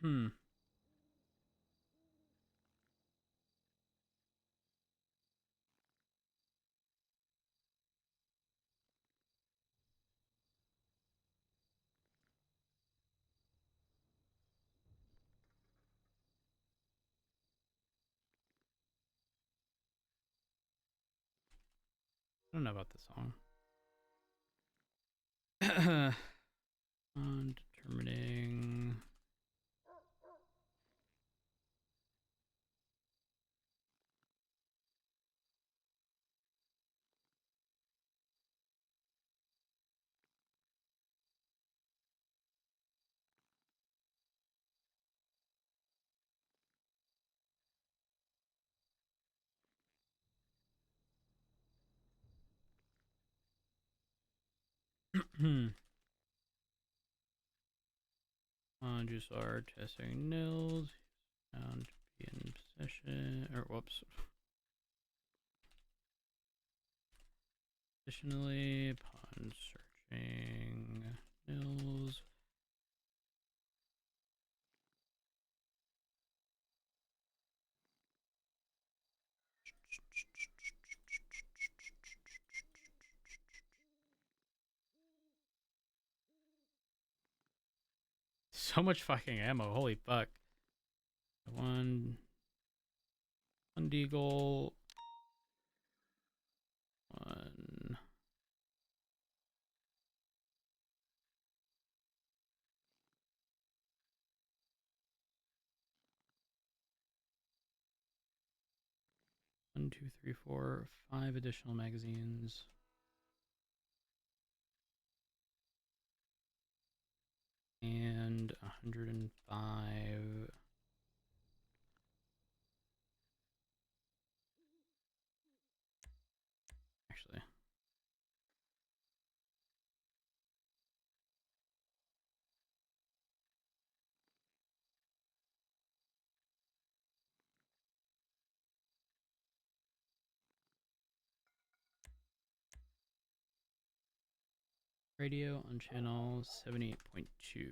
Hmm. I don't know about this song. On determining. On juice are testing nils. Found to be in possession. Or whoops. Additionally, upon searching nils. So much fucking ammo. Holy fuck. One deagle. One. 1, 2, 3, 4, 5 additional magazines. And 105. Actually. Radio on channel 78.2.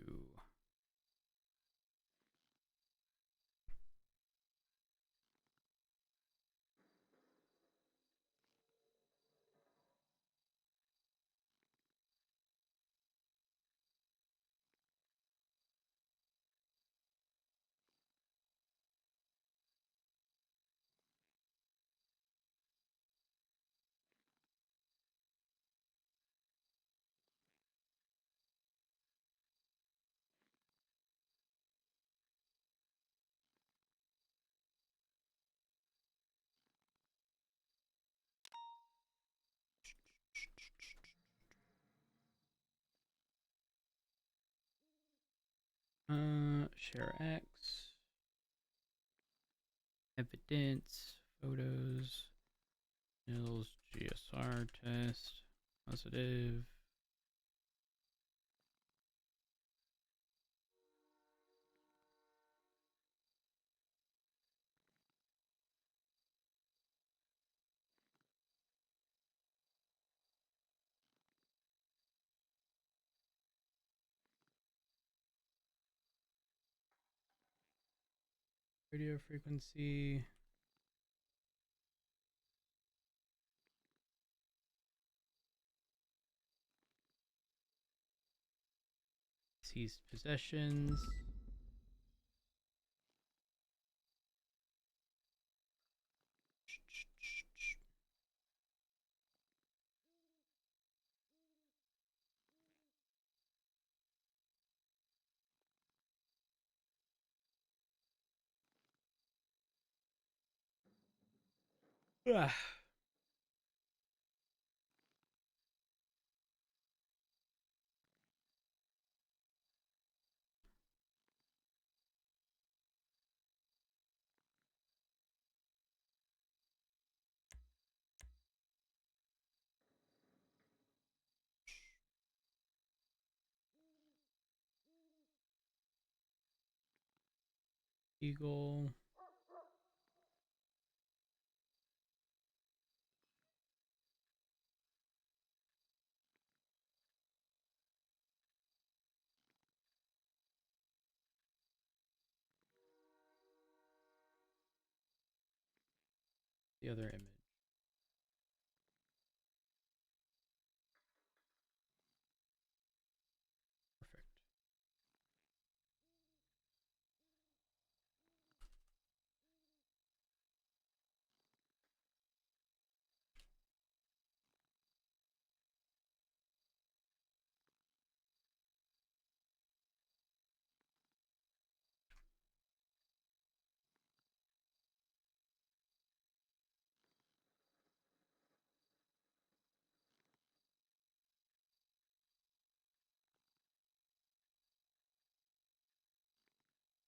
Share X. Evidence. Photos. Nils GSR test. Positive. Radio frequency. Seized possessions. Ah. Eagle. The other image. Perfect.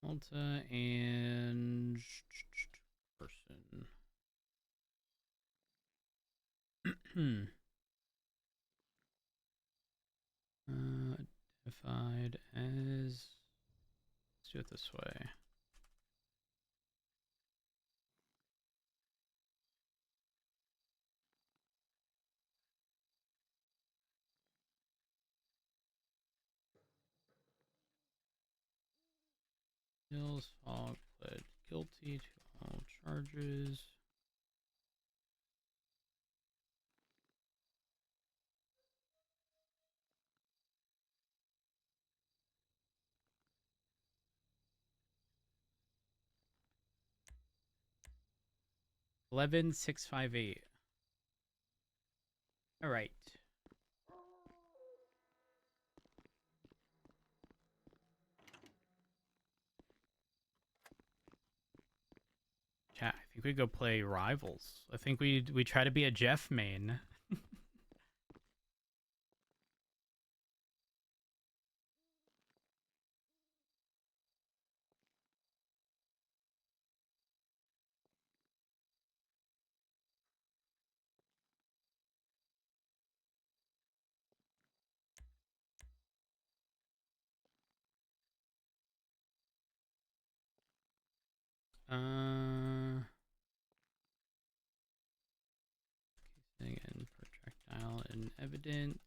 Malta and person. Identified as. Let's do it this way. Hills Hog pled guilty to all charges. $11,658. All right. Chat. I think we go play Rivals. I think we try to be a Jeff main. Again, projectile and evidence.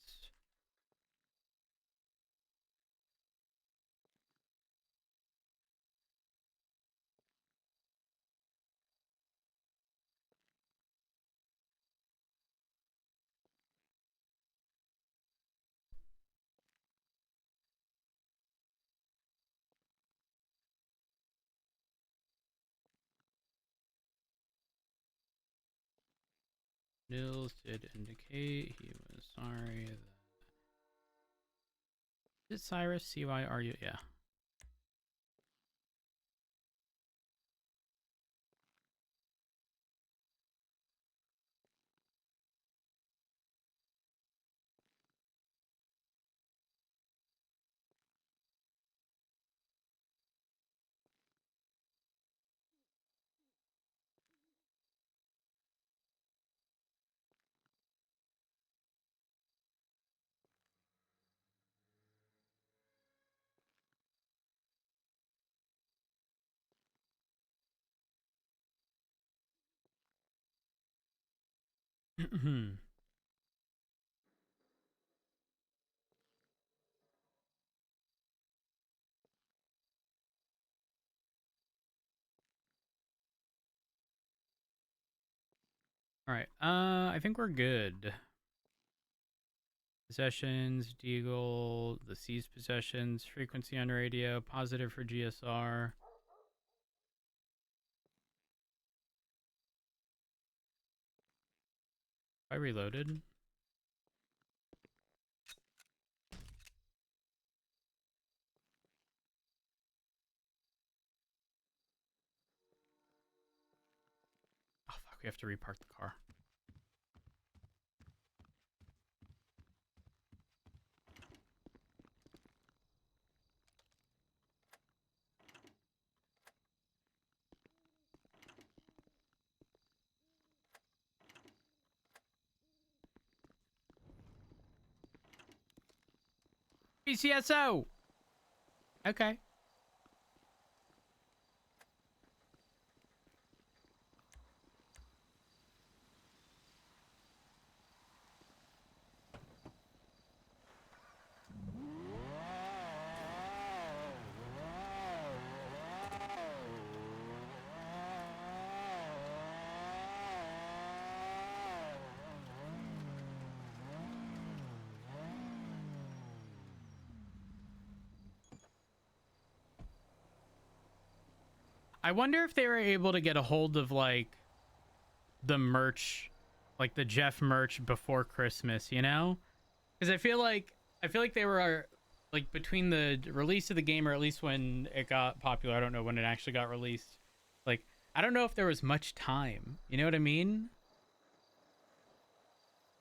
Nils did indicate he was sorry that. Is it Cyrus? CYRU? Yeah. All right. I think we're good. Possessions, Deagle, the seized possessions, frequency on radio, positive for GSR. I reloaded. Oh fuck, we have to repark the car. BCSO! Okay. I wonder if they were able to get a hold of like the merch, like the Jeff merch before Christmas, you know? Because I feel like they were like between the release of the game, or at least when it got popular. I don't know when it actually got released. Like, I don't know if there was much time. You know what I mean?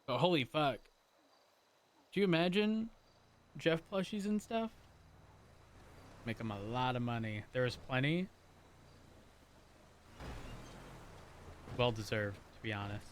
But holy fuck. Do you imagine Jeff plushies and stuff? Make them a lot of money. There was plenty. Well deserved, to be honest.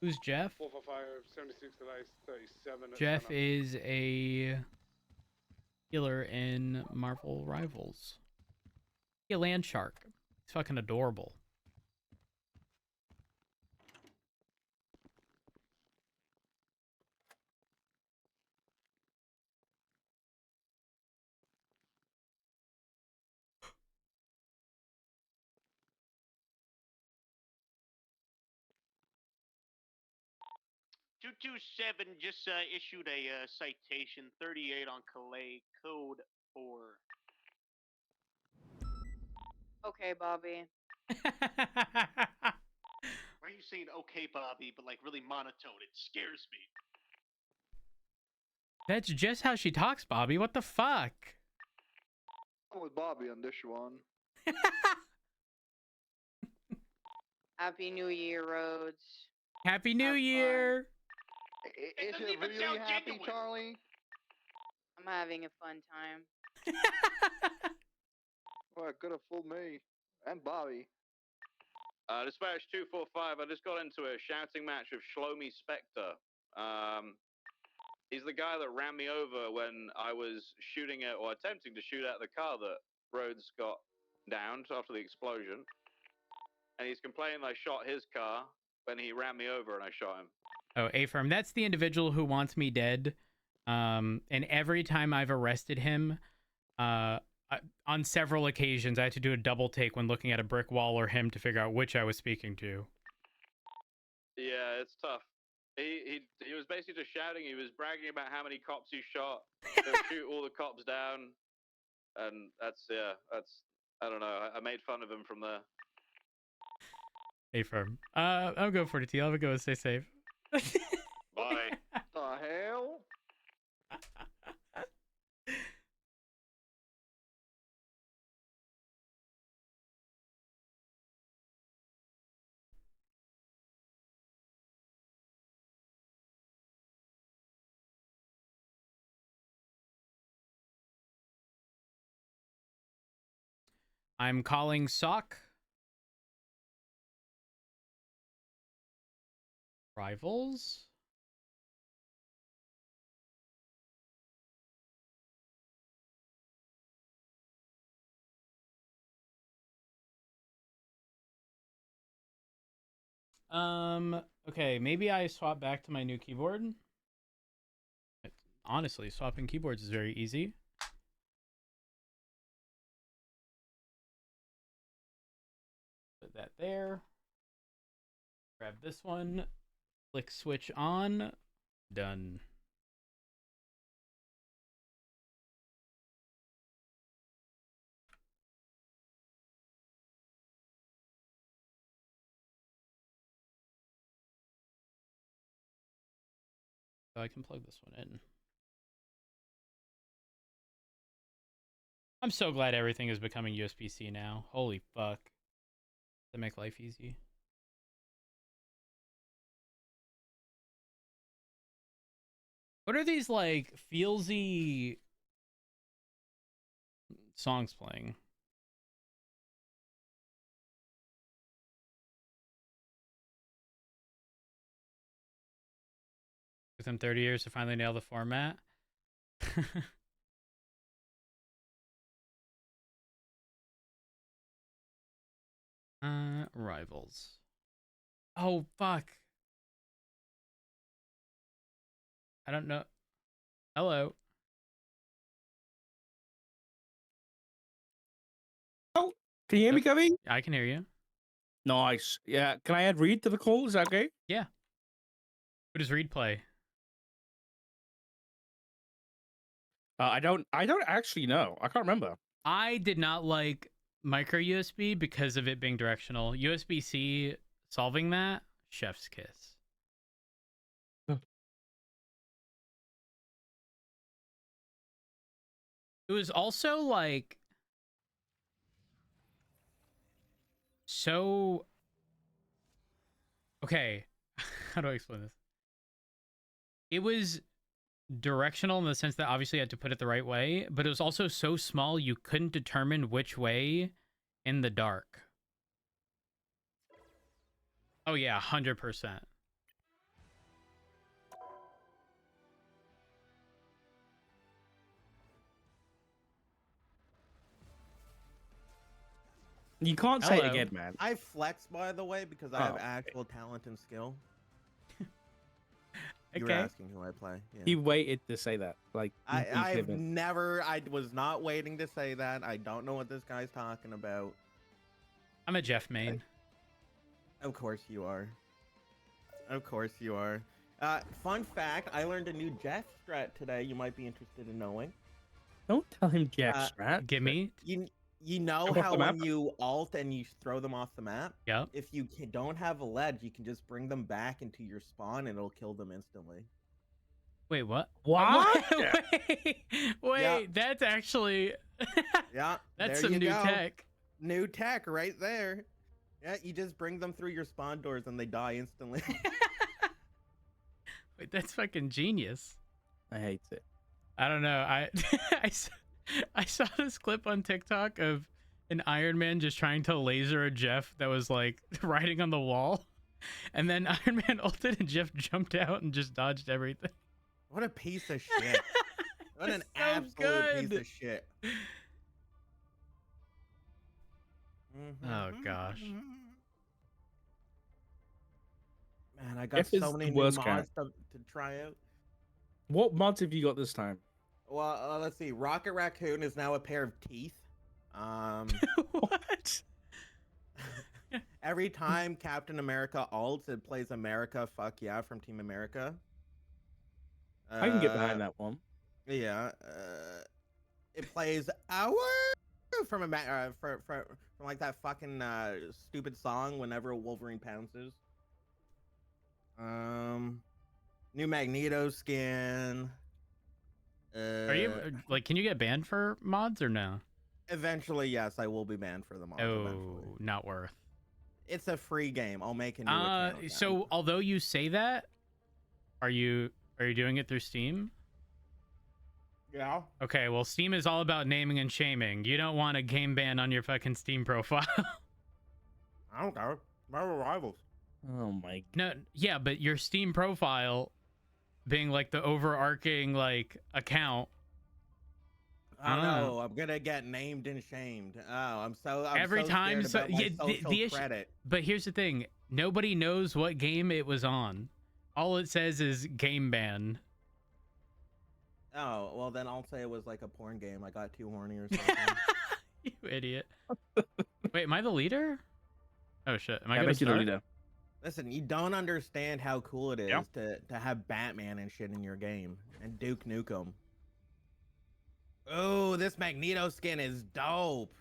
Who's Jeff? 455, 76 delays, 37 at Jeff center. is a healer in Marvel Rivals. He's a land shark. He's fucking adorable. .227 just issued a citation 38 on Calais, code 4. Okay, Bobby. Why are you saying okay, Bobby, but like really monotone? It scares me. That's just how she talks, Bobby. What the fuck? I'm with Bobby on this one. Happy New Year, Rhodes. Happy New Have fun. Year! It Is doesn't it even really sound happy, genuine. Charlie? I'm having a fun time. Well, it could have fooled me. And Bobby. Dispatch 245, I just got into a shouting match with Shlomi Spectre. He's the guy that ran me over when I was shooting at, or attempting to shoot at the car that Rhodes got downed after the explosion. And he's complaining I shot his car when he ran me over and I shot him. Oh, A-Firm. That's the individual who wants me dead. And every time I've arrested him, on several occasions, I had to do a double take when looking at a brick wall or him to figure out which I was speaking to. Yeah, it's tough. He was basically just shouting. He was bragging about how many cops he shot. He'll shoot all the cops down. And that's, I don't know. I made fun of him from there. A-Firm. I'll go for it, T. I'll go. Stay safe. Bye. The hell? I'm calling Sock. Rivals? Okay, maybe I swap back to my new keyboard. Honestly, swapping keyboards is very easy. Put that there. Grab this one. Click switch on. Done. So I can plug this one in. I'm so glad everything is becoming USB-C now. Holy fuck. That make life easy. What are these, like, feelsy songs playing? Took them 30 years to finally nail the format. Rivals. Oh, fuck. I don't know. Hello. Oh, can you hear me, Covey? I can hear you. Nice. Yeah. Can I add Reed to the call? Is that okay? Yeah. Who does Reed play? I don't actually know. I can't remember. I did not like micro USB because of it being directional. USB-C solving that, chef's kiss. Huh. It was also like so okay. How do I explain this? It was directional in the sense that obviously you had to put it the right way, but it was also so small you couldn't determine which way in the dark. Oh yeah, 100%. You can't say it Hello. again, man. I flex, by the way, because I have Oh. actual talent and skill. You Okay. were asking who I play. Yeah. He waited to say that. Like I was not waiting to say that. I don't know what this guy's talking about. I'm a Jeff main. Of course you are. Of course you are. Fun fact, I learned a new Jeff strat today you might be interested in knowing. Don't tell him Jeff Strat. Gimme. You know Jump off how the when map? you alt and you throw them off the map? Yep. If you don't have a ledge, you can just bring them back into your spawn and it'll kill them instantly. Wait, what? What? Wait, that's actually Yeah. that's there some you new go. tech. New tech right there. Yeah, you just bring them through your spawn doors and they die instantly. Wait, that's fucking genius. I hate it. I don't know. I saw this clip on TikTok of an Iron Man just trying to laser a Jeff that was like riding on the wall, and then Iron Man ulted and Jeff jumped out and just dodged everything. What a piece of shit. What an It's so absolute piece good. of shit. Oh gosh. Man, I got Jeff is so many the new worst mods to try out. What mods have you got this time? Well, let's see. Rocket Raccoon is now a pair of teeth. What? Every time Captain America ults, it plays America Fuck Yeah from Team America. I can get behind that one. Yeah. It plays Our from from like that fucking stupid song whenever Wolverine pounces. New Magneto skin. Are you like? Can you get banned for mods or no? Eventually, yes, I will be banned for the mods. Oh, Eventually. not worth. It's a free game. I'll make a new account again. So although you say that, are you doing it through Steam? Yeah. Okay, well, Steam is all about naming and shaming. You don't want a game ban on your fucking Steam profile. I don't care. Marvel Rivals. Oh my. No, yeah, but your Steam profile being like the overarching like account. I don't know. I'm gonna get named and shamed. Oh, I'm Every so time, scared about my social the issue. credit. But here's the thing: nobody knows what game it was on. All it says is game ban. Oh, well then I'll say it was like a porn game. I got too horny or something. You idiot. Wait, am I the leader? Oh shit! Am I Yeah, gonna make you the start? leader. Listen, you don't understand how cool it is Yeah. to have Batman and shit in your game and Duke Nukem. Oh, this Magneto skin is dope.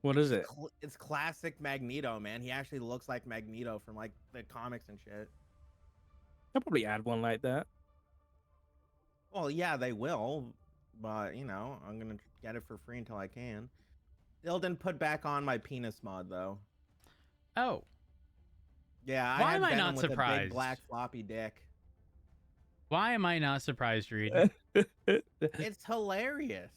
What is it? It's classic Magneto, man. He actually looks like Magneto from like the comics and shit. I'll probably add one like that. Well, yeah, they will, but you know, I'm gonna get it for free until I can. Still didn't put back on my penis mod though. Oh, Yeah, Why I am had I Venom not with a big surprised? black floppy dick. why am I not surprised, Reed? It's hilarious.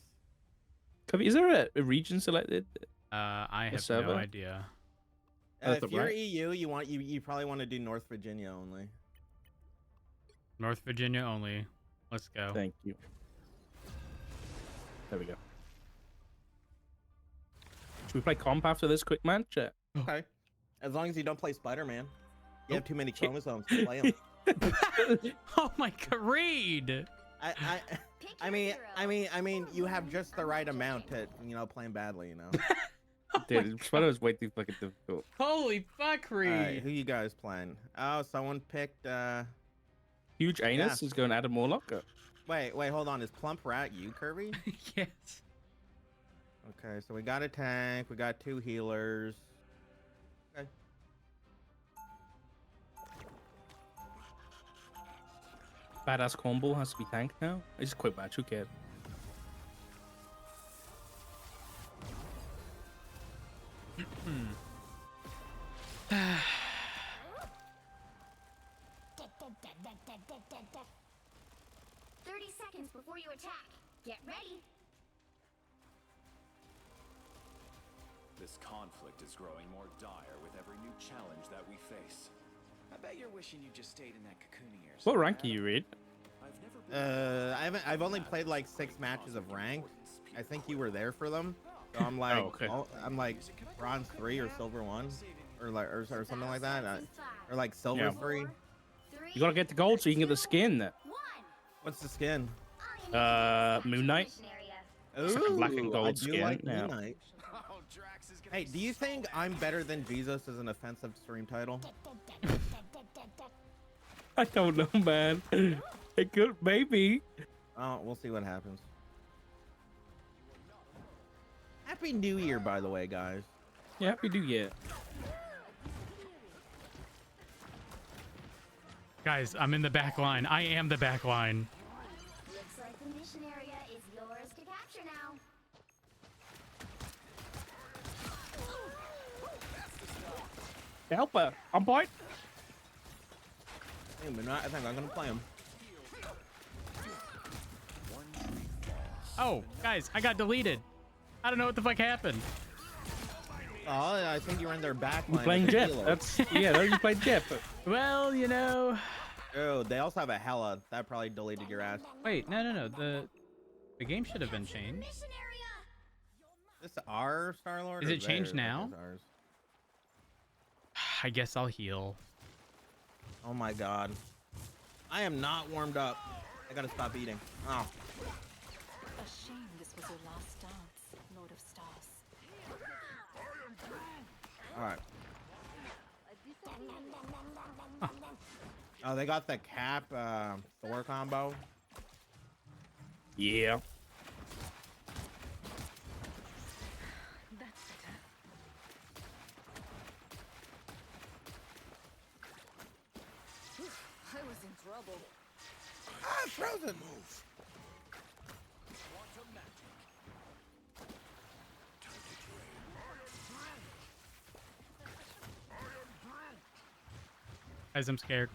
Is there a region selected? I have no server? idea. That's If you're right. EU, you probably want to do North Virginia only. North Virginia only. Let's go. Thank you. There we go. Should we play comp after this quick match? Okay. As long as you don't play Spider-Man. You have Nope. too many chromosomes to play him. Oh my god, Reed! I mean, you have just the right amount to, play him badly, Dude, Spider was way too fucking difficult. Holy fuck, Reed! Alright, who you guys playing? Oh, someone picked, Huge anus is going Adam Warlock. Wait, hold on. Is Plump Rat you, Kirby? Yes. Okay, so we got a tank, we got 2 healers. Okay. Badass combo has to be tanked now. It's just a quick match, who cares? Seconds before you attack. Get ready. This conflict is growing more dire with every new challenge that we face. I bet you're wishing you just stayed in that cocoon of yours. What rank are you, Reed? I've only played like 6 matches of ranked. I think you were there for them. So I'm like, I'm like bronze 3 or silver 1, or something like that, or like silver 3. You gotta get the gold so you can get the skin. What's the skin? Moon Knight. It's like a black and gold I do skin. like Yeah. Moon Knight. Hey, do you think I'm better than Jesus as an offensive stream title? I don't know, man. It could, maybe. Oh, we'll see what happens. Happy New Year, by the way, guys. Yeah, happy New Year. Guys, I'm in the back line. I am the back line. Looks like the mission area is yours to capture now. Help her. I'm point. Hey, but I think I'm gonna play him. Oh, guys, I got deleted. I don't know what the fuck happened. Oh, I think you were in their back I'm line. playing as a Jeff. healer. That's you played Jeff. Well, you know. Oh, they also have a Hella. That probably deleted your ass. Wait, no. The game should have been changed. This our Star-Lord? Is or it changed theirs? I now? think it's ours. I guess I'll heal. Oh my god. I am not warmed up. I gotta stop eating. Oh. A shame this was your last dance, Lord of Stars. Alright. Oh, they got the Cap Thor combo. Yeah. That's better. I was in trouble. Ah, frozen. Guys, I'm scared.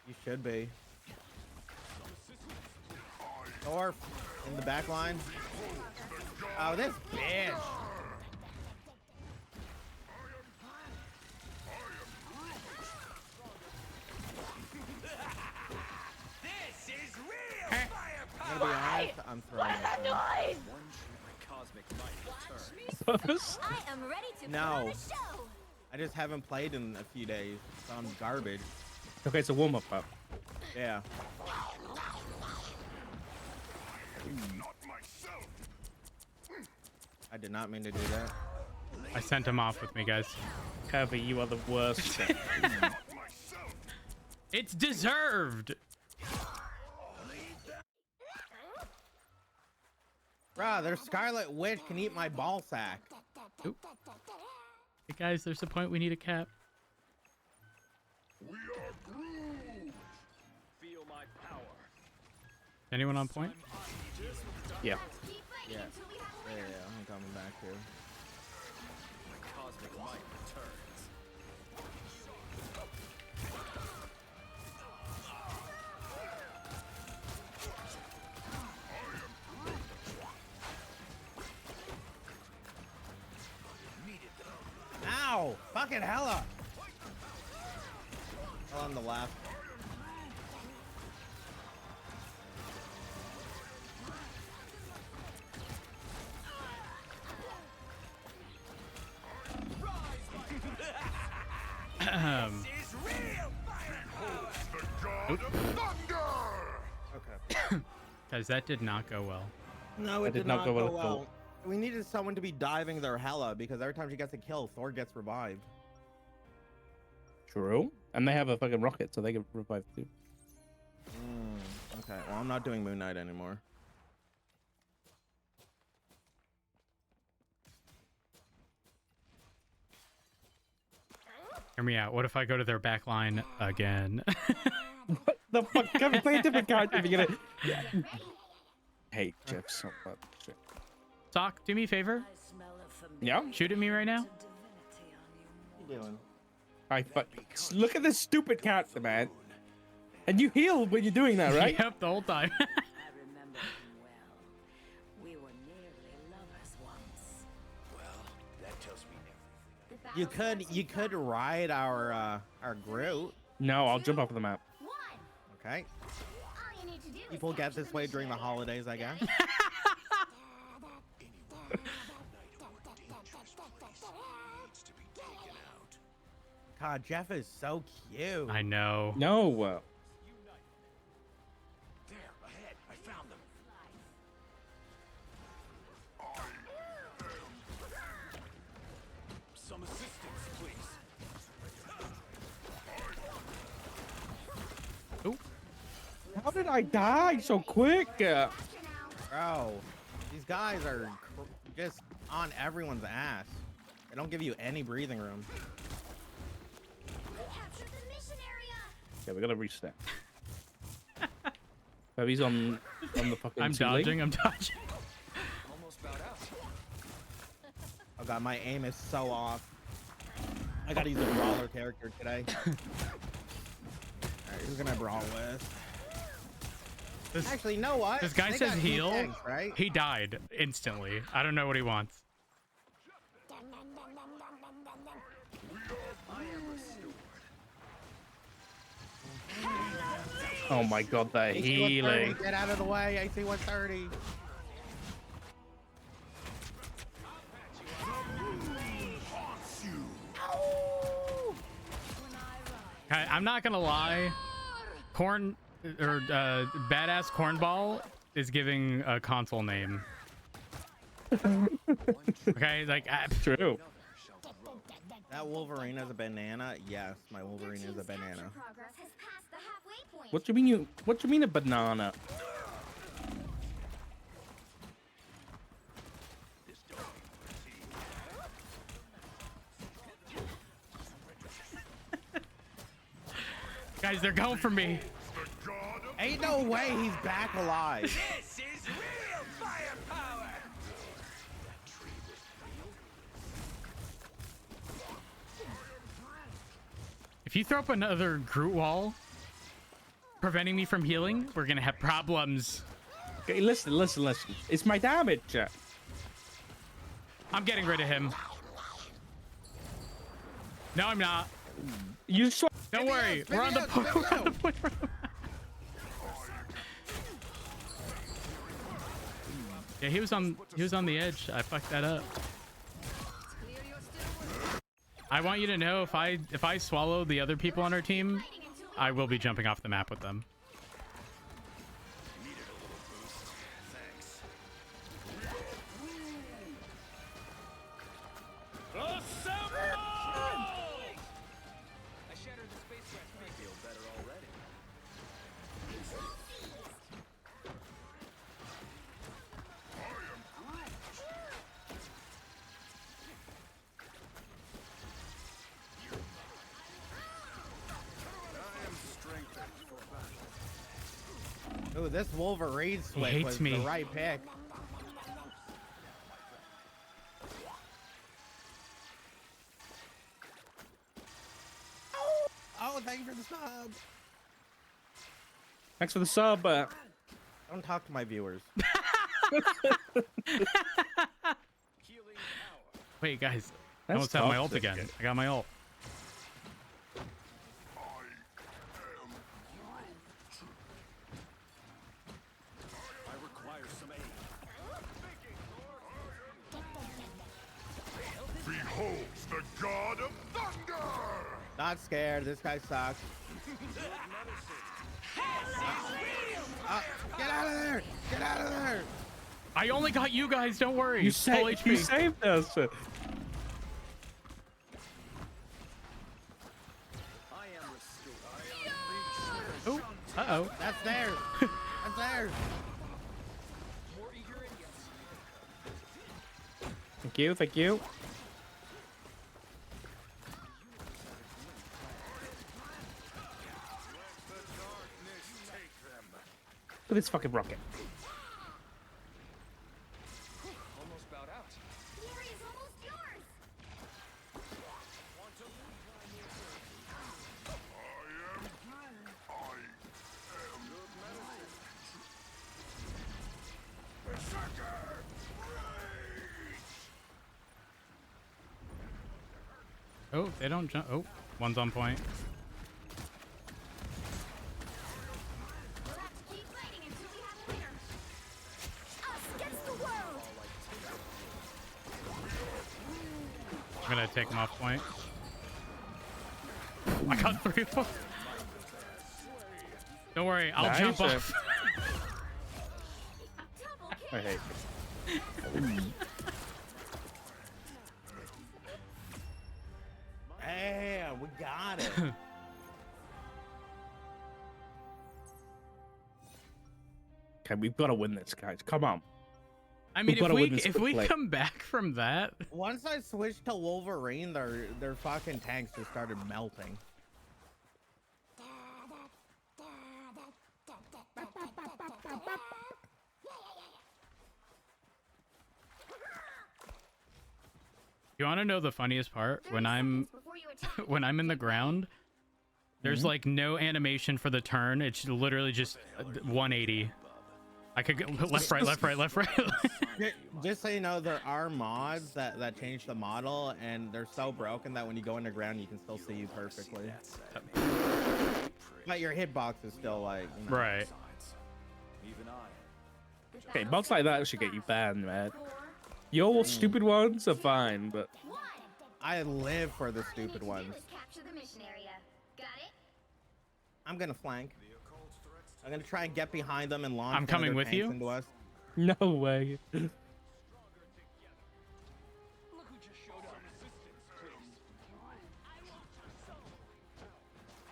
You should be. Thor in the back line. Oh, this bitch. I'm gonna be honest, I'm throwing it. I am ready to No. put on a show. I just haven't played in a few days, so I'm garbage. Okay, it's a warm up. Yeah. I did not mean to do that. I sent him off with me, guys. Kirby, you are the worst. It's deserved. Bruh, their Scarlet Witch can eat my ball sack. Oop. Hey guys, there's a point we need a cap. Feel my power. Anyone on point? Yeah. Keep fighting Yeah. until we have a Yeah, winner. I'm coming back here. My cosmic might returns. Ow! Fucking hella! On the left. Okay. Guys, that did not go well. No, it did not go well. We needed someone to be diving their Hela because every time she gets a kill, Thor gets revived. True. And they have a fucking rocket, so they can revive too. Okay, well, I'm not doing Moon Knight anymore. Hear me out. What if I go to their back line again? What the fuck? Can we play a different card if you're gonna... Hate Jeff so much. Sock, do me a favor. Yeah? Shoot at me right now. What are you doing? Look at this stupid cat, man. And you heal when you're doing that, right? Yep, the whole time. I remember him well. We were nearly lovers once. Well, that tells me everything. You could ride our Groot. No, I'll jump off the map. Okay. People get this way during the holidays, I guess. God, Jeff is so cute. I know. No. There, ahead. I found them. Some assistance, please. Oh. How did I die so quick? Bro, these guys are just on everyone's ass. They don't give you any breathing room. Yeah, we gotta reset. He's on the fucking I'm ceiling. dodging. Almost bowed out. Oh god, my aim is so off. I gotta use a brawler character today. Alright, who's gonna brawl with? Actually, you know what? This guy They says got heal. tanks, right? He died instantly. I don't know what he wants. Oh my god, that AC-130, healing. get out of the way, AC-130. I'm not gonna lie. Badass Cornball is giving a console name. Okay, like true. That Wolverine is a banana. Yes, my Wolverine is a banana. What do you mean a banana? Guys, they're going for me. Ain't no way he's back alive. This is real firepower. If you throw up another Groot wall preventing me from healing, we're gonna have problems. Okay, listen. It's my damage. I'm getting rid of him. No, I'm not. You Don't worry. We're on the point. Yeah, he was on the edge. I fucked that up. I want you to know if I swallow the other people on our team, I will be jumping off the map with them. Ooh, this Wolverine switch hates was me. the right pick. Oh, thank you for the sub. Thanks for the sub. Don't talk to my viewers. Wait, guys. I That's almost have my ult toxic. again. I got my ult. I require some aid. Behold the god of thunder! not scared. This guy sucks. Get out of there! Get out of there! I only got you guys. Don't worry. You Full saved. HP. You saved us. Oh. Uh-oh. That's theirs. That's theirs. Thank you. Thank you. Look at this fucking rocket. Almost bowed out. The area's almost yours. Oh, they don't jump. Oh, one's on point. We'll have to keep fighting until we have a winner. Us against the world. I'm gonna take him off point. I got 3 of them. Don't worry, I'll Nice. jump off. I hate. Yeah, we got it. Okay, we've got to win this, guys. Come on. I mean, We've gotta win this if we quickly. come back from that, Once I switched to Wolverine, their fucking tanks just started melting. you want to know the funniest part? 30 When I'm seconds before you attack. when I'm in the ground, there's Mm-hmm. like no animation for the turn. It's literally just 180. I could go left, right, left, right, left, right. Just so you know, there are mods that change the model, and they're so broken that when you go underground, you can still see you perfectly. But your hitbox is still like, you know. Right. Even I. Okay, mods like that should get you banned, man. 4, Your stupid ones are fine, but 1. I live for the All you need stupid to ones. do is capture the mission area. Got it? I'm gonna flank. I'm gonna try and get behind them and launch. I'm one of coming their with tanks you. Into us. no way.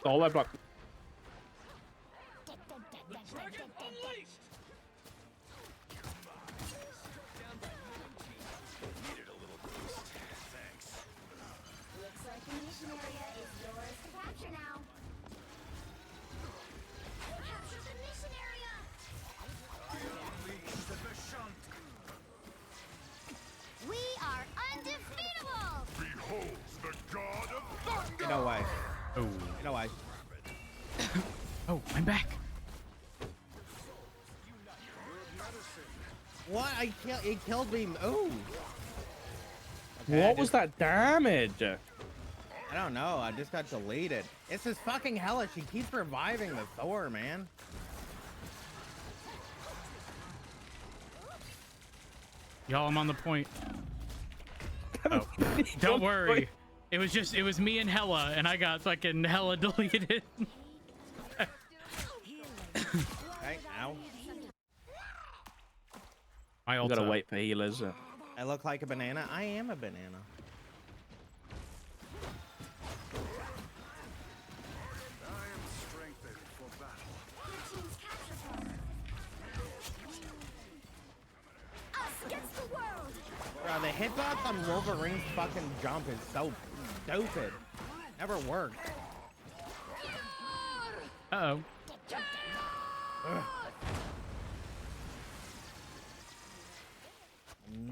All that block. Looks like the mission area is yours to capture now. Capture the mission area. We are undefeatable. No way. Oh, No way. oh, I'm back. What? It killed me. Ooh. What was that damage? I don't know. I just got deleted. It's this fucking Hella. She keeps reviving the Thor, man. Y'all, I'm on the point. Oh, don't worry. It was me and Hella, and I got fucking Hella deleted. Okay, ow. My We ulta. gotta wait for healers. I look like a banana. I am a banana. Your team's capture point. Us against the world. Bro, the hitbox on Wolverine's fucking jump is so stupid. Never worked. Uh-oh.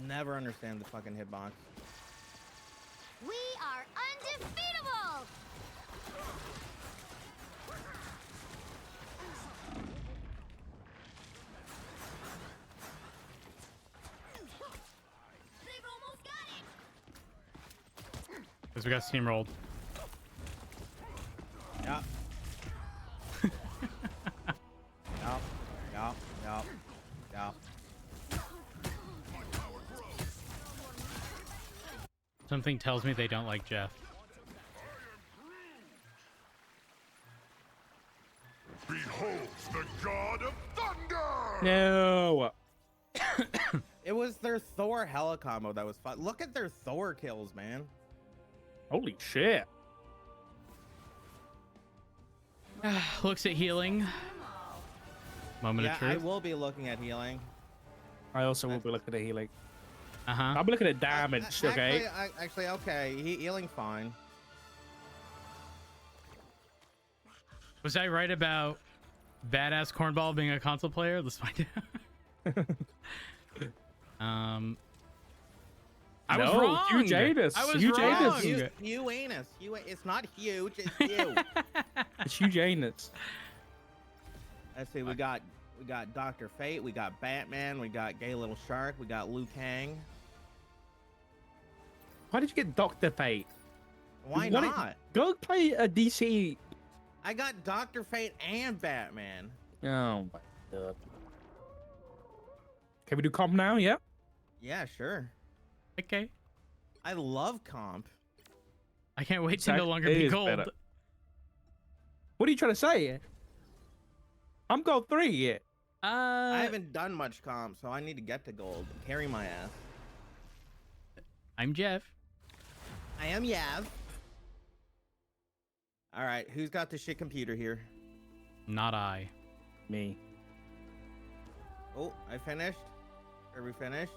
Never understand the fucking hitbox. We are undefeatable. They've almost got it. Because we got steamrolled. Yup. Yup. Yup. Yup. Yup. Something tells me they don't like Jeff. No. It was their Thor hella combo that was fun. Look at their Thor kills, man. Holy shit. Looks at healing. Moment of I truth. will be looking at healing. I also will be looking at healing. Uh-huh. I'm looking at damage, okay? Actually, okay. Healing fine. Was I right about badass cornball being a console player? Let's find out. I was wrong. Huge anus. I was huge wrong. anus. You anus. It's not huge. It's you. It's huge anus. Let's see. We got Dr. Fate. We got Batman. We got Gay Little Shark. We got Liu Kang. Why did you get Dr. Fate? Why not? Go play a DC. I got Dr. Fate and Batman. Oh my god. Can we do comp now? Yeah. Yeah, sure. Okay. I love comp. I can't wait to no longer be gold. Better. What are you trying to say? I'm gold 3 yet. I haven't done much comp, so I need to get to gold. Carry my ass. I'm Jeff. I am Yav. All right, who's got the shit computer here? Not I. Me. Oh, I finished. Are we finished?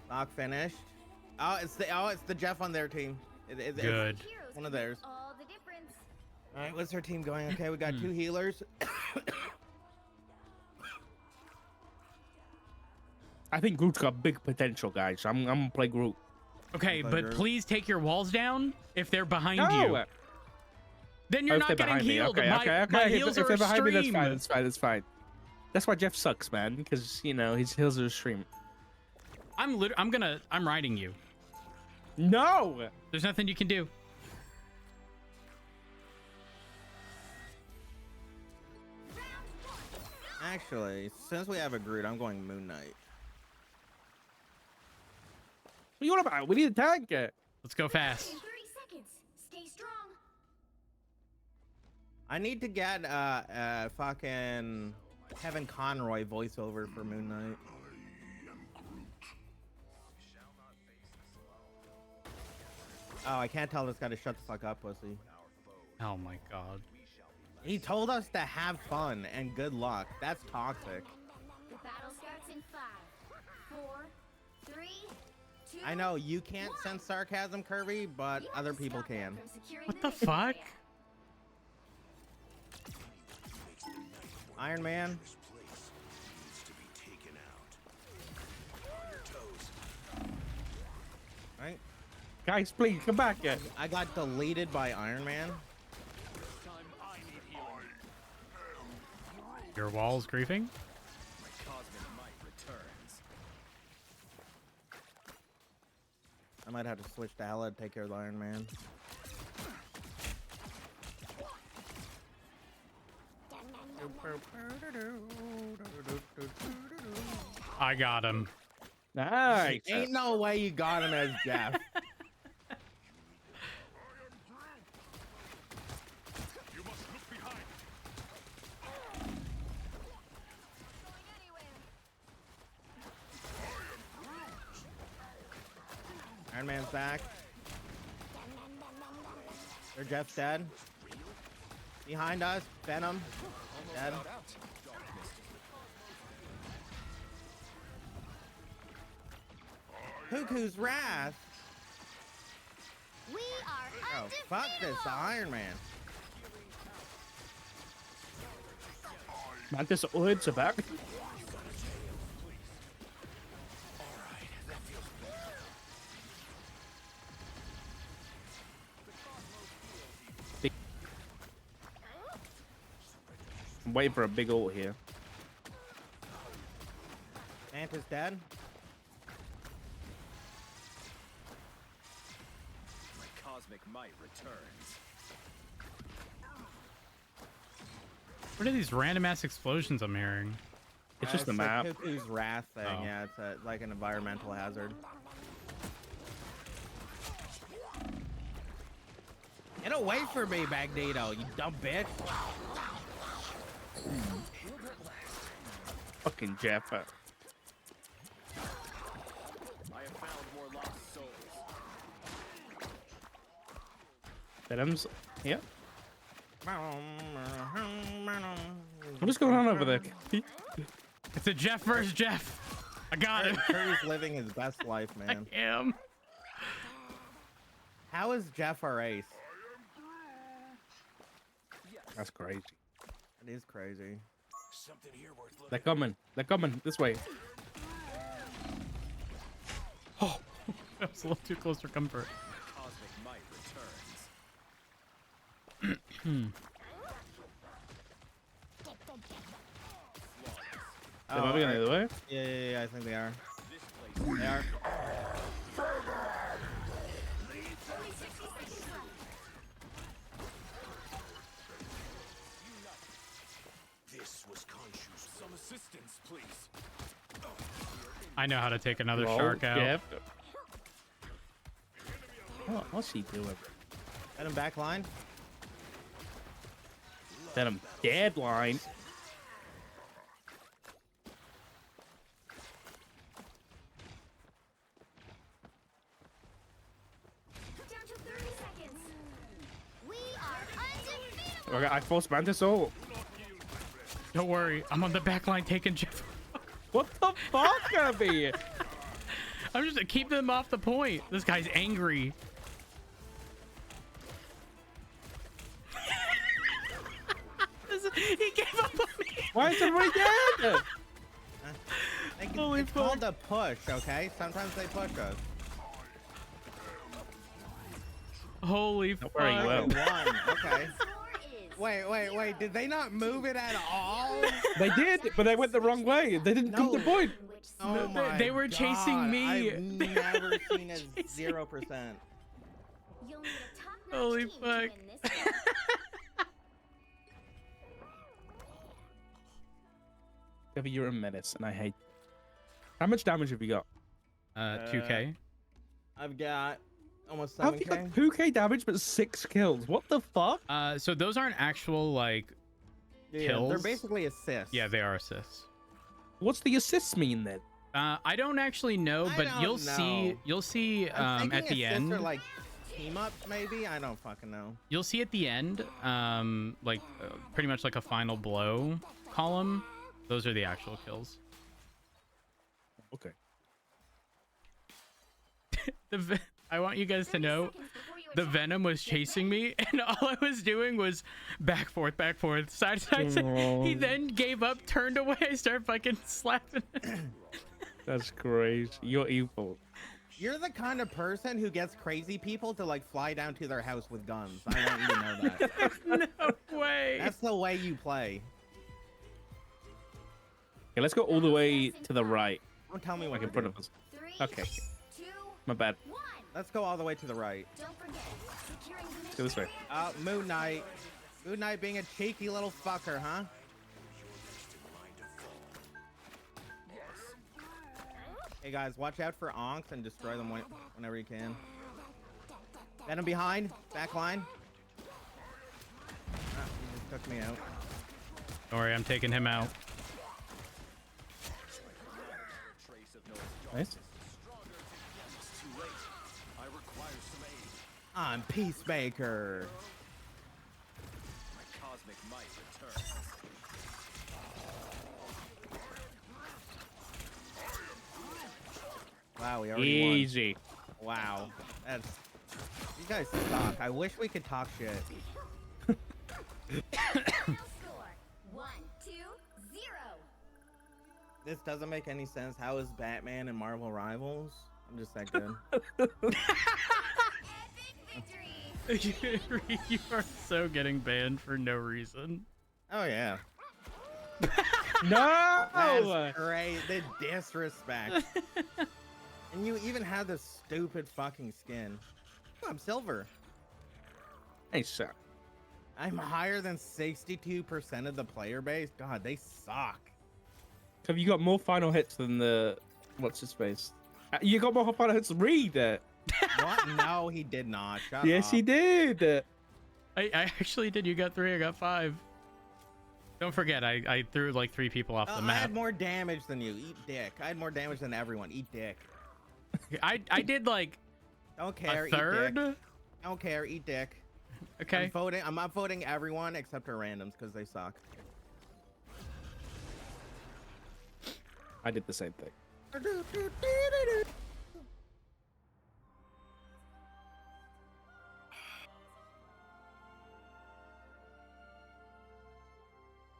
Doc finished. Oh, it's the Jeff on their team. Good. It's one of theirs. All the difference. All right, what's our team going? Okay, we got 2 healers. I think Groot's got big potential, guys. I'm gonna play Groot. Okay, but please take your walls down if they're behind No. you. Then you're not getting healed. Okay, my heals if are they're behind me, that's extreme. fine. That's fine. That's fine. That's why Jeff sucks, man. Because you know his heals are extreme. I'm riding you. No. There's nothing you can do. Actually, since we have a Groot, I'm going Moon Knight. What are you on about? We need a tank. Let's go fast. 30 seconds. Stay strong. I need to get fucking Kevin Conroy voiceover for Moon Knight. Oh, I can't tell this guy to shut the fuck up, pussy. Oh my god. He told us to have fun and good luck. That's toxic. The battle starts in 5, 4, 3, 2. I know you can't sense sarcasm, Kirby, but other people can. What the fuck? Iron Man. Right? Guys, please come back. I got deleted by Iron Man. Your wall's griefing? I might have to switch to Hela to take care of the Iron Man. I got him. Nice. Ain't no way you got him as Jeff. Iron Man's back. Their Jeff's dead. Behind us, Venom. Dead. Cuckoo's Wrath. We are Oh, fuck this, the Iron Man. Mantis hoods are back. I'm waiting for a big ult here. Mantis dead. My cosmic might returns. What are these random ass explosions I'm hearing? It's just the map. Cuckoo's Wrath thing. Oh. Yeah, it's like an environmental hazard. Get away from me, Magneto, you dumb bitch. Fucking Jeff. I have found more lost souls. Venom's. Yeah. What's going on over there? It's a Jeff versus Jeff. I got it. Curry's living his best life, man. I am. How is Jeff our ace? That's crazy. It is crazy. Something here worth looking. They're coming. They're coming this way. Oh, that was a little too close for comfort. Cosmic might returns. They might be going the other way. Yeah, I think they are. This place. They are. This was Khonshu's. Some assistance, please. I know how to take another Roll, shark out. Jeff. What's he doing? Let him back line. Venom dead line. Down to 30 seconds. We are undefeatable. I forced Mantis all. Don't worry, I'm on the back line taking Jeff. What the fuck, Abby? I'm just keep them off the point. This guy's angry. He gave up on me. Why is everybody dead? It's called a push, okay? Sometimes they push us. Holy Not very fuck. well. One, okay. Wait. Did they not move it at all? They did, but they went the wrong way. They didn't come to No. point. Oh my They were chasing God, me. I've never seen a 0%. You'll need a top-notch Holy team to fuck. win this one. Abby, you're a menace, and I hate. How much damage have you got? 2K. I've got almost How have you got 7K. 2K damage but 6 kills? What the fuck? So those aren't actual like Yeah, kills. they're basically assists. Yeah, they are assists. What's the assists mean then? I don't actually know, I but don't you'll see. know. You'll see I'm at thinking the assists end. are like team ups, maybe. I don't fucking know. You'll see at the end, pretty much like a final blow column. Those are the actual kills. Okay. I want you guys to know, the Venom was chasing me, and all I was doing was back, forth, side, side. He then gave up, turned away. I started fucking slapping him. That's crazy. You're evil. You're the kind of person who gets crazy people to like fly down to their house with guns. I want you to know that. No way. That's the way you play. Okay, let's go all the way to the right. Don't tell me what Like to in front do. of us. 3, Okay. 2, My bad. 1. Let's go all the way to the right. Don't forget, securing the Let's go this way. Moon Knight. Moon Knight being a cheeky little fucker, huh? Hey guys, watch out for onks and destroy them whenever you can. Venom behind, back line. Ah, he just took me out. Don't worry, I'm taking him out. Nice. I'm Peacemaker. Cosmic might returns. Wow, we already Easy. won. Wow, that's. You guys suck. I wish we could talk shit. Final score 1-2-0. This doesn't make any sense. How is Batman and Marvel rivals? I'm just that good. Epic victory. You are so getting banned for no reason. Oh yeah. No! That's great. The disrespect. And you even have this stupid fucking skin. Oh, I'm silver. Hey, sir. I'm higher than 62% of the player base. God, they suck. Have you got more final hits than the what's his face? You got more final hits than Reed. What? No, he did not. Shut Yes, up. he did. I actually did. You got 3. I got 5. Don't forget, I threw like 3 people off the I map. had more damage than you. Eat dick. I had more damage than everyone. Eat dick. I did like Don't care. a third. Eat dick. Don't care. Eat dick. Okay. I'm not voting everyone except for randoms because they suck. I did the same thing.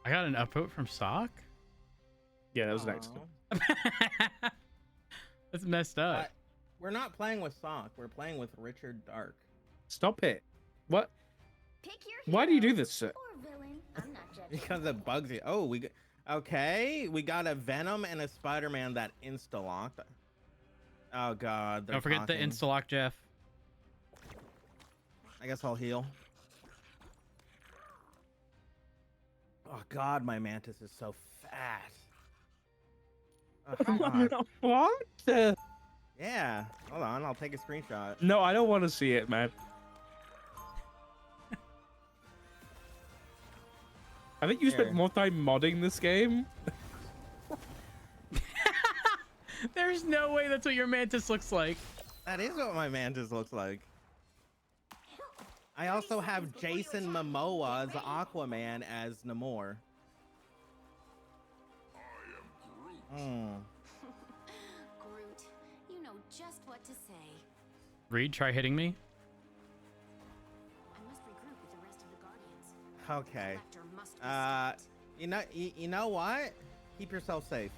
I got an upvote from Sock. Yeah, that was an accident. That's messed up. But we're not playing with Sock. We're playing with Richard Dark. Stop it. What? Pick your Why do you do hero this shit? or villain. I'm not judging. Because it bugs you. Oh, okay. We got a Venom and a Spider-Man that insta-locked. Oh God. Don't forget the insta-lock, Jeff. I guess I'll heal. Oh God, my mantis is so fat. Oh, God. What? Yeah. Hold on, I'll take a screenshot. No, I don't want to see it, man. I think you spent more time modding this game. There's no way that's what your mantis looks like. That is what my mantis looks like. I also have Jason Momoa's Aquaman as Namor. Groot, you know just what to say. Reed, try hitting me. I must regroup with the rest of the Guardians. Okay. Collector must be You know what? Keep yourself safe.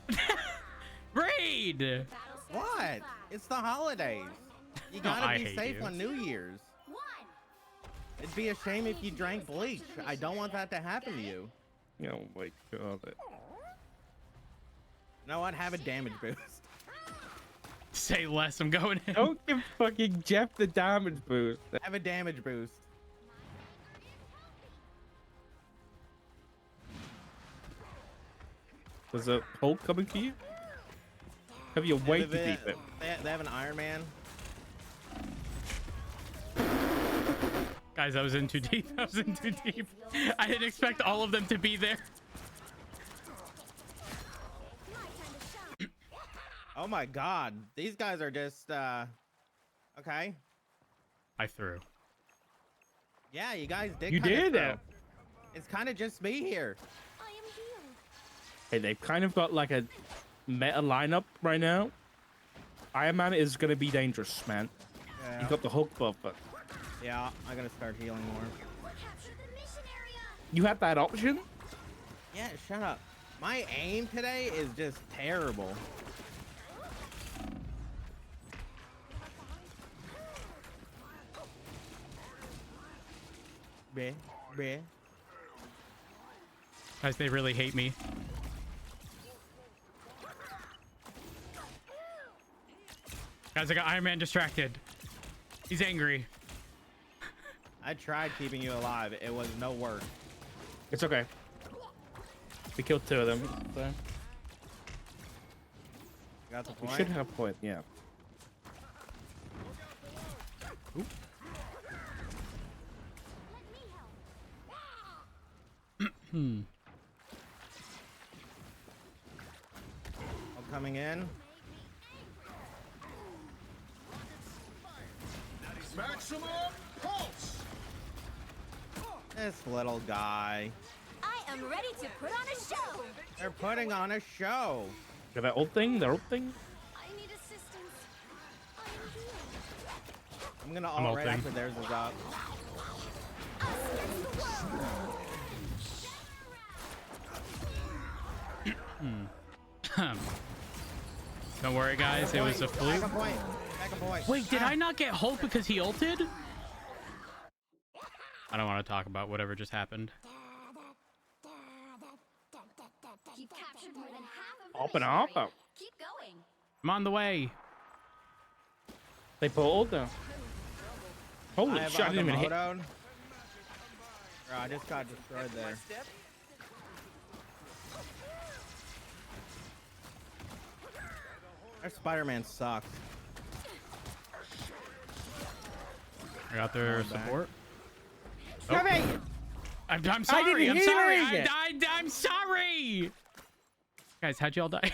Reed! What? It's the holidays. You No, gotta I be hate safe you. on New Year's. It'd be a shame if you drank bleach. I don't want that to happen to you. Oh my God. You know what? Have a damage boost. Say less, I'm going in. Don't give fucking Jeff the damage boost. Have a damage boost. There's a Hulk coming to you? Have you way too deep it? They have an Iron Man. Guys, I was in too deep. I was in too deep. I didn't expect all of them to be there. Oh my God. These guys are just, okay. I threw. Yeah, you guys did. You kinda did throw. it. It's kind of just me here. Hey, they've kind of got like a meta lineup right now. Iron Man is gonna be dangerous, man. Yeah. You got the Hulk buff, but Yeah, I gotta start healing more. you have that option. Yeah, shut up. My aim today is just terrible. Bleh, bleh. Guys, they really hate me. Guys, I got Iron Man distracted. He's angry. I tried keeping you alive. It was no work. It's okay. We killed 2 of them. So Got the we point? should have point. Yeah. Hmm. I'm coming in. Maximum pulse. This little guy. I am ready to put on a show. They're putting on a show. Got that old thing. That old thing. I need assistance. I am here. I'm gonna I'm ult right ulting. after theirs is up. Don't worry, guys. It was a fluke. Back a point. Back a point. Wait, did I not get Hulk because he ulted? I don't want to talk about whatever just happened. You've captured more than half of Up and up. Keep going. I'm on the way. They put ult down. Holy have shit! I didn't even hit. Bro, I just got destroyed there. Our Spider-Man sucks. I got their Going back. support. Come I'm sorry. I'm hit sorry. anything. I'm sorry. Covey! Guys, how'd y'all die?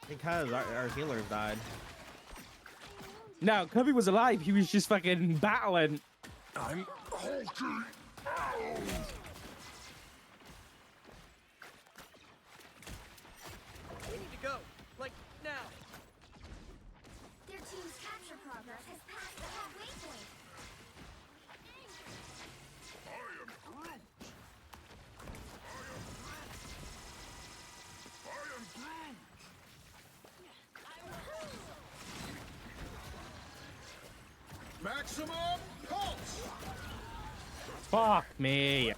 Because our healers died. No, Covey was alive. He was just fucking battling. I'm halting. We need to go. Like, now. Their team's capture progress has passed the halfway point. Maximum pulse. Fuck me.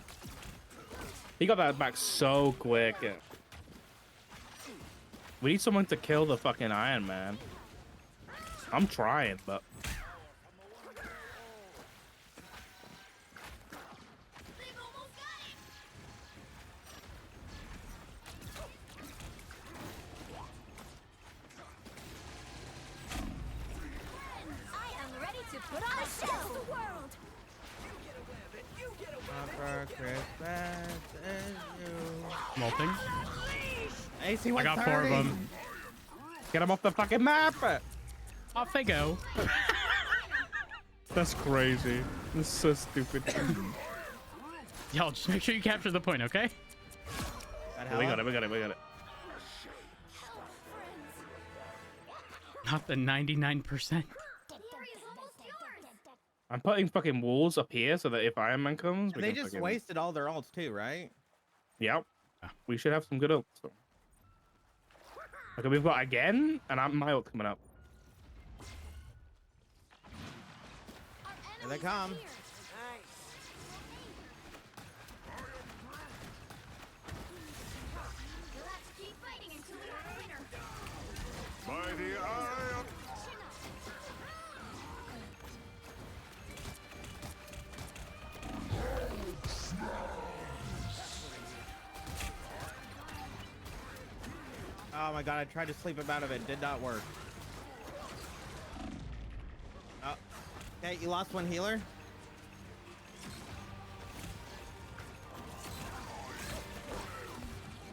He got that back so quick. We need someone to kill the fucking Iron Man. I'm trying, but They've almost got it. I am ready to put on a show. The world. For Christmas is you. Molting. AC I got 4 of them. get him off the fucking map. Off they go. That's crazy. This is so stupid. Y'all, just make sure you capture the point, okay? We got it. We got it. We got it. Not the 99%. I'm putting fucking walls up here so that if Iron Man comes, we They can just fucking... wasted all their ults too, right? Yep. We should have some good ults. So. Okay, we've got again, and my ult coming up. Here they come. You'll have to keep fighting until we have a winner. By the eye of... Oh my god, I tried to sleep him out of it. Did not work. Oh. Okay, you lost one healer.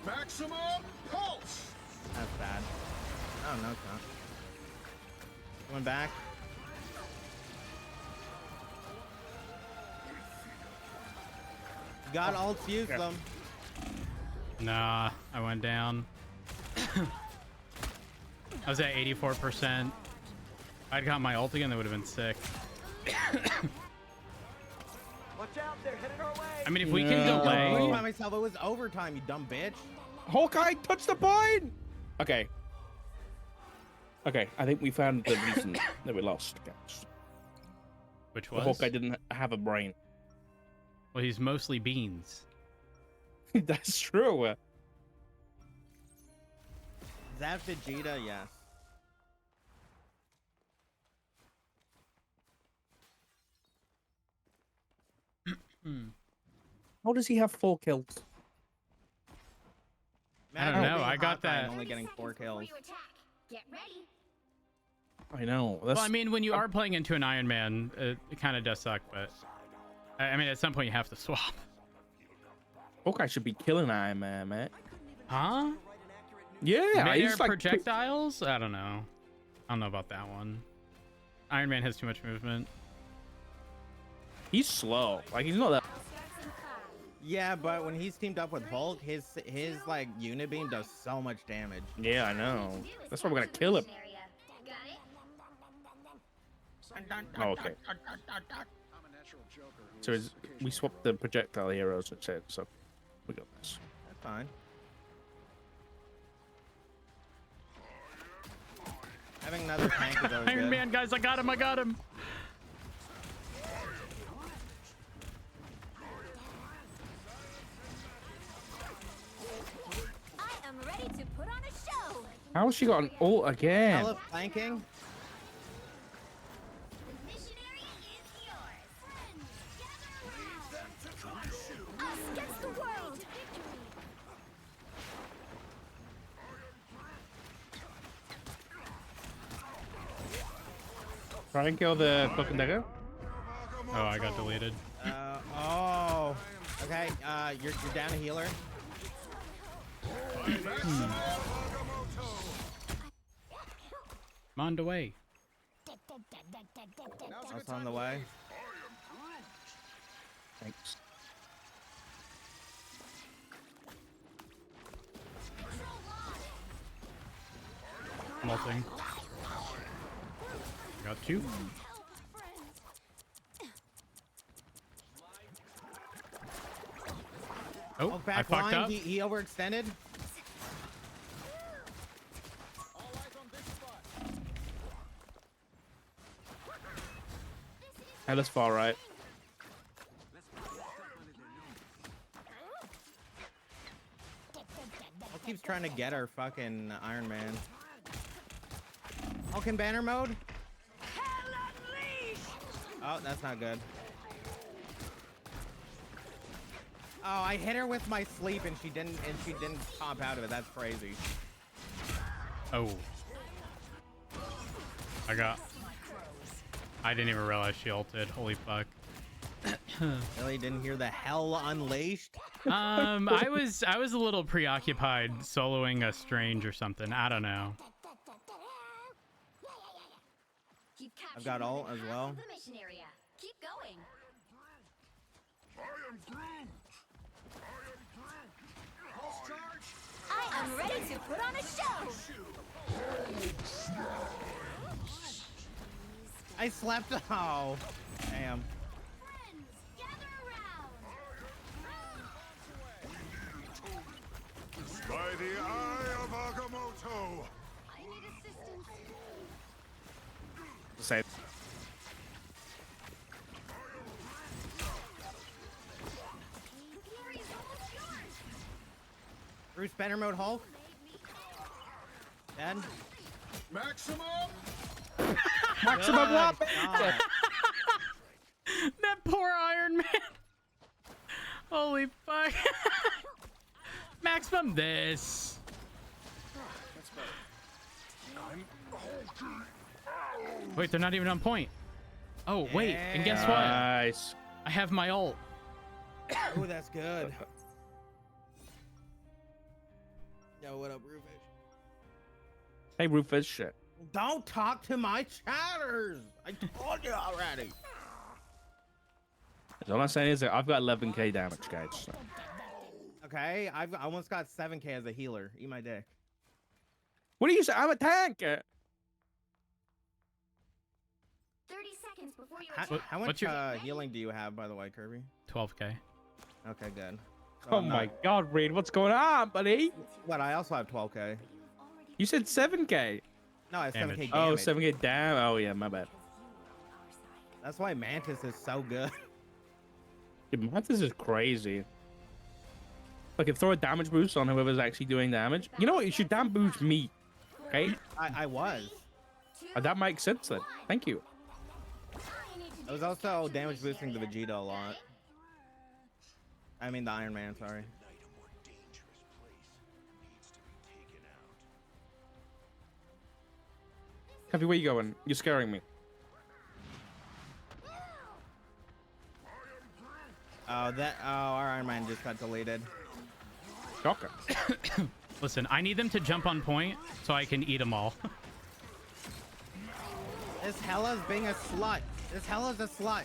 Maximum pulse. That's bad. Oh, no, it's not. Coming back. Got ults, use them. Nah, I went down. I was at 84%. I'd got my ult again, that would have been sick. Watch out, they're headed our way. I mean, if we can I delay... by myself. It was overtime, you dumb bitch. Hawkeye, touch the point! Okay. Okay, I think we found the reason that we lost, guys. Which was? Hawkeye didn't have a brain. Well, he's mostly beans. That's true. That Vegeta, yes. How does he have 4 kills? I don't know. I got Hawkeye that. Only getting 4 kills. Get ready. I know. That's... Well, I mean, when you are playing into an Iron Man, it kind of does suck, but... I mean, at some point you have to swap. Hawkeye should be killing Iron Man, man. Huh? Yeah, Mid-air he's like... projectiles? I don't know. I don't know about that one. Iron Man has too much movement. He's slow. Like, he's not that... Yeah, but when he's teamed up with Hulk, his like unit beam does so much damage. Yeah, I know. That's why we're gonna kill him. Oh, okay. So we swapped the projectile heroes instead, so we got this. That's fine. Having another tank is always Iron good. Man, guys, I got him, I got him. I am ready to put on a show. How has she got an ult again? Hella flanking. The mission area is yours. Friends, gather around. Us against the world. Try and kill the fucking dagger. Oh, I got deleted. Oh. Okay, you're down a healer. I'm on the way. That's on the way. Thanks. Molting. Got two. Oh, I back fucked line. up. He overextended. Hey, that's far right. Hulk keeps trying to get our fucking Iron Man. Hulk in banner mode. Oh, that's not good. Oh, I hit her with my sleep and she didn't pop out of it. That's crazy. Oh. I didn't even realize she ulted. Holy fuck. Really didn't hear the hell unleashed. I was a little preoccupied soloing a strange or something. I don't know. I've got ult as well. The mission area. Keep going. I am ready to put on a show. I slept. Oh, damn. Friends, gather around. By the eye of Agamotto. I need assistance. Same. Fury's almost yours. Bruce banner mode Hulk. Dead. Maximum. Maximum what? That poor Iron Man. Holy fuck. Maximum this. Wait, they're not even on point. Oh, wait. And guess what? Nice. I have my ult. Oh, that's good. Yo, what up, Rufus? Hey, Rufus, shit. Don't talk to my chatters. I told you already. All I'm saying is that I've got 11k damage, guys. So. Okay, I've almost got 7k as a healer. Eat my dick. What do you say? I'm a tank. 30 seconds before you How much what's your- healing do you have, by the way, Kirby? 12k. Okay, good. So Oh I'm my not- God, Reed, what's going on, buddy? What? I also have 12k. You said 7k. No, I have Damage. 7k Oh, damage. 7k damn. Oh yeah, my bad. That's why Mantis is so good. Dude, Mantis is crazy. Like, if throw a damage boost on whoever's actually doing damage. You know what? You should damage boost me. Okay? I was. That makes sense then. Thank you. I was also damage boosting the Vegeta a lot. I mean the Iron Man, sorry. Happy, where you going? You're scaring me. Oh, our Iron Man just got deleted. Shocker. Listen, I need them to jump on point so I can eat them all. This Hella's being a slut. This Hella's a slut.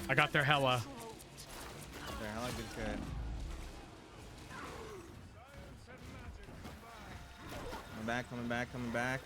I got their Hella. There, Hella good good. Coming back, coming back, coming back.